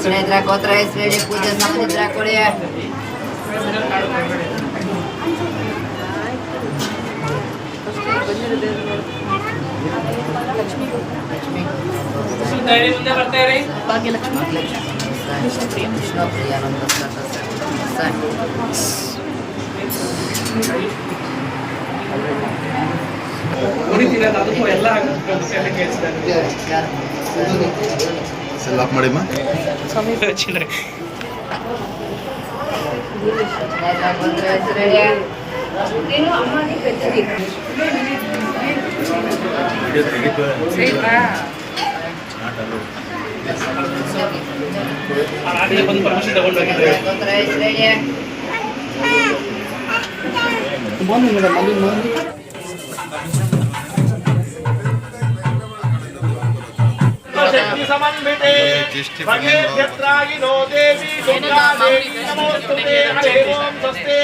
ಸ್ನೇಹಿತರ ಗೋತ್ರ ಹೆಸರೇಳಿ ಪೂಜೆ ಸಮುದ್ರ ಕೊಡಿ. ಮುಂದೆ ಬರ್ತಾರೆ ಭಾಗ್ಯಲಕ್ಷ್ಮಿ ವಿಷ್ಣುಪ್ರಿಯ ಲಾಕ್ ಮಾಡಿಮ್ಮ ಚಿಲ್ಲರೆ ಬಂದು ಪರ್ಮಿಷನ್ ತಗೊಂಡು समन्विते भगेभ्यत्रायिनो देवी दुर्गा देवी नमोस्तुते हरे ओम स्वस्ति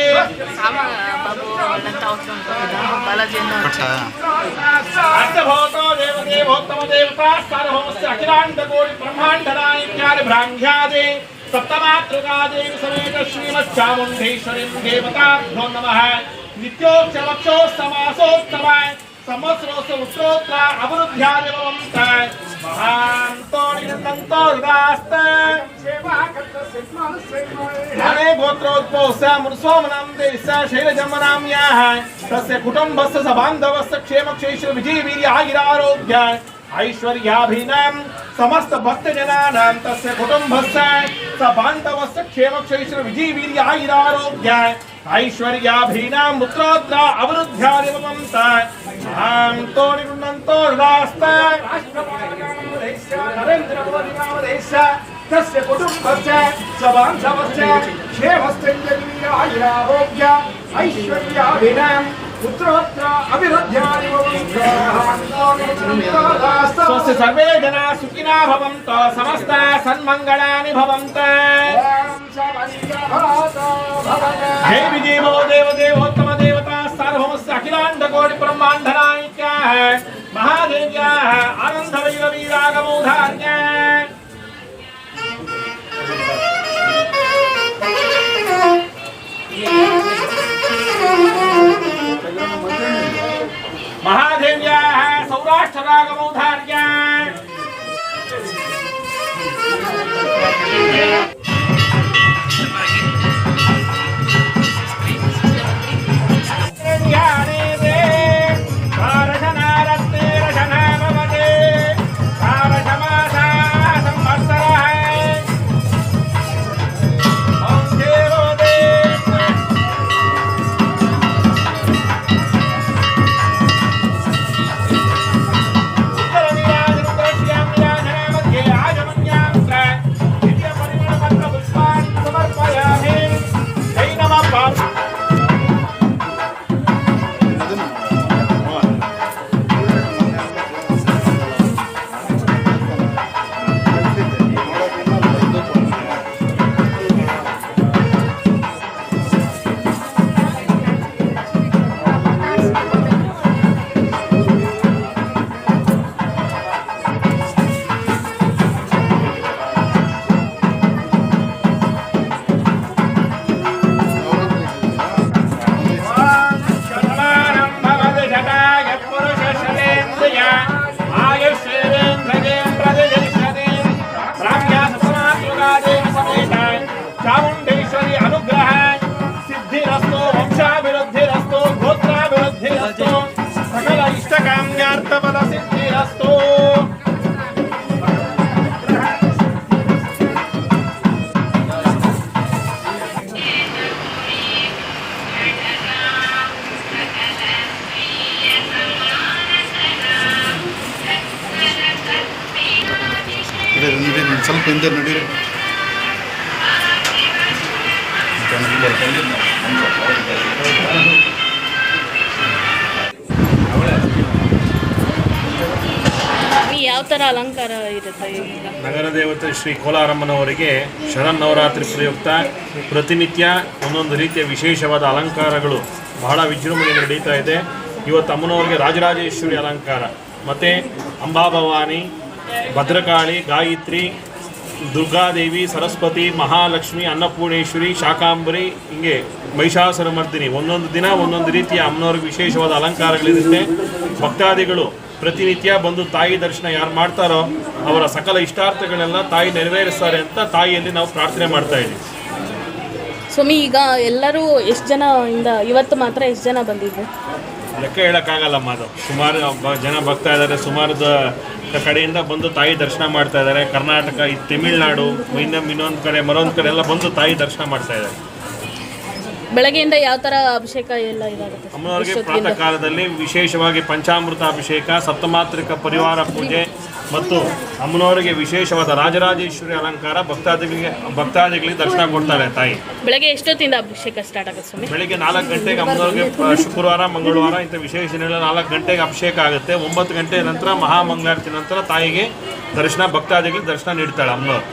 अष्टभूतो देवदेवोत्तम देवता सार्वभौमस्य अखिलाण्डकोटि ब्रह्माण्डनायिक्यादि ब्राह्म्यादि सप्तमातृका देवी समेत श्रीमच्चामुण्डेश्वरीं देवताभ्यो नमः नित्योक्षरक्षोत्सवासोत्सवाय समस्रोत्सवोत्तरोत्तर अवरुद्ध्यादिवंताय तस्य कुटुम्बस्य सबान्धवस्य क्षेमक्षेत्र विजयवीर्यागिरारोग्याय ऐश्वर्याभिनां समस्त भक्तजनानां तस्य कुटुम्बस्य सबान्धवस्य क्षेमक्षेत्र विजयवीर्यागिरारोग्याय ऐश्वर्याभिनां पुत्रोत्तर अवरुद्ध्यादिवंताय अहं तोणिगुण्डन्तो रास्ते नरेन्द्र मोदी नामधेयस्य तस्य कुटुम्बस्य सबान्धवस्य क्षेमस्थैर्यवीर्यागिरारोग्य ऐश्वर्याभिनां पुत्रोत्तर अभिवृद्ध्यादिवंताः स्वस्य सर्वे जनाः सुखिनः भवन्तु समस्त सन्मङ्गलानि भवन्तु देवी देवो देवदेवोत्तम देवता सार्वभौमस्य अखिलाण्डकोटि ब्रह्माण्डनायिक्याः महादेव्याः आनन्दवैरवीरागमोधार्या महादेव्याः सौराष्ट्ररागमोधार्या चामुण्डेश्वरी अनुग्रह सिद्धिरस्तो वंशाभिवृद्धिरस्तो गोत्राभिवृद्धिरस्तो सकल इष्टकाम्यार्थफल सिद्धिरस्तो ಸ್ವಲ್ಪ ಹಿಂದೆ ನಡೀರಿ ಯಾವ ಯಾವ ಥರ ಅಲಂಕಾರ ಇರುತ್ತೆ ಈಗ? ನಗರ ದೇವತೆ ಶ್ರೀ ಕೋಲಾರಮ್ಮನವರಿಗೆ ಶರನ್ನವರಾತ್ರಿ ಪ್ರಯುಕ್ತ ಪ್ರತಿನಿತ್ಯ ಒಂದೊಂದು ರೀತಿಯ ವಿಶೇಷವಾದ ಅಲಂಕಾರಗಳು ಬಹಳ ವಿಜೃಂಭಣೆಯಿಂದ ನಡೀತಾ ಇದೆ. ಇವತ್ತು ಅಮ್ಮನವರಿಗೆ ರಾಜರಾಜೇಶ್ವರಿ ಅಲಂಕಾರ ಮತ್ತು ಅಂಬಾಭವಾನಿ, ಭದ್ರಕಾಳಿ, ಗಾಯತ್ರಿ, ದುರ್ಗಾದೇವಿ, ಸರಸ್ವತಿ, ಮಹಾಲಕ್ಷ್ಮಿ, ಅನ್ನಪೂರ್ಣೇಶ್ವರಿ, ಶಾಕಾಂಬರಿ, ಹಿಂಗೆ ಮಹಿಷಾಸುರಮರ್ದಿನಿ ಒಂದೊಂದು ದಿನ ಒಂದೊಂದು ರೀತಿಯ ಅಮ್ಮನವ್ರಿಗೆ ವಿಶೇಷವಾದ ಅಲಂಕಾರಗಳಿರುತ್ತೆ. ಭಕ್ತಾದಿಗಳು ಪ್ರತಿನಿತ್ಯ ಬಂದು ತಾಯಿ ದರ್ಶನ ಯಾರು ಮಾಡ್ತಾರೋ ಅವರ ಸಕಲ ಇಷ್ಟಾರ್ಥಗಳೆಲ್ಲ ತಾಯಿ ನೆರವೇರಿಸ್ತಾರೆ ಅಂತ ತಾಯಿಯಲ್ಲಿ ನಾವು ಪ್ರಾರ್ಥನೆ ಮಾಡ್ತಾ ಇದ್ದೀವಿ. ಸ್ವಾಮಿ, ಈಗ ಎಲ್ಲರೂ ಎಷ್ಟು ಜನ ಇಂದ ಇವತ್ತು ಮಾತ್ರ ಎಷ್ಟು ಜನ ಬಂದಿದ್ರು? ಲೆಕ್ಕ ಹೇಳೋಕ್ಕಾಗಲ್ಲಮ್ಮ. ಅದು ಸುಮಾರು ಜನ ಬರ್ತಾ ಇದ್ದಾರೆ. ಸುಮಾರು ಕಡೆಯಿಂದ ಬಂದು ತಾಯಿ ದರ್ಶನ ಮಾಡ್ತಾ ಇದ್ದಾರೆ. ಕರ್ನಾಟಕ, ತಮಿಳುನಾಡು, ಇನ್ನೊಂದು ಕಡೆ ಮರೊಂದು ಕಡೆ ಎಲ್ಲ ಬಂದು ತಾಯಿ ದರ್ಶನ ಮಾಡ್ತಾ ಇದ್ದಾರೆ. ಬೆಳಗ್ಗೆಯಿಂದ ಯಾವ ಥರ ಅಭಿಷೇಕ ಎಲ್ಲ ಇದಾಗುತ್ತೆ? ಅಮ್ಮನವರಿಗೆ ಪ್ರಾತಃ ಕಾಲದಲ್ಲಿ ವಿಶೇಷವಾಗಿ ಪಂಚಾಮೃತ ಅಭಿಷೇಕ, ಸಪ್ತಮಾತ್ರಿಕ ಪರಿವಾರ ಪೂಜೆ ಮತ್ತು ಅಮ್ಮನವರಿಗೆ ವಿಶೇಷವಾದ ರಾಜರಾಜೇಶ್ವರಿ ಅಲಂಕಾರ ಭಕ್ತಾದಿಗಳಿಗೆ ದರ್ಶನ ಕೊಡ್ತಾಳೆ ತಾಯಿ. ಬೆಳಗ್ಗೆ ಎಷ್ಟೊತ್ತಿಂದ ಅಭಿಷೇಕ ಸ್ಟಾರ್ಟ್ ಆಗುತ್ತೆ ಸ್ವಾಮಿ? ಬೆಳಿಗ್ಗೆ 4 ಗಂಟೆಗೆ ಅಮ್ಮನವರಿಗೆ ಶುಕ್ರವಾರ, ಮಂಗಳವಾರ ಇಂಥ ವಿಶೇಷ ದಿನಗಳ 4 ಗಂಟೆಗೆ ಅಭಿಷೇಕ ಆಗುತ್ತೆ. 9 ಗಂಟೆ ನಂತರ ಮಹಾಮಂಗಳಾರತಿ ನಂತರ ತಾಯಿಗೆ ಭಕ್ತಾದಿಗಳಿಗೆ ದರ್ಶನ ನೀಡ್ತಾಳೆ ಅಮ್ಮನವರು.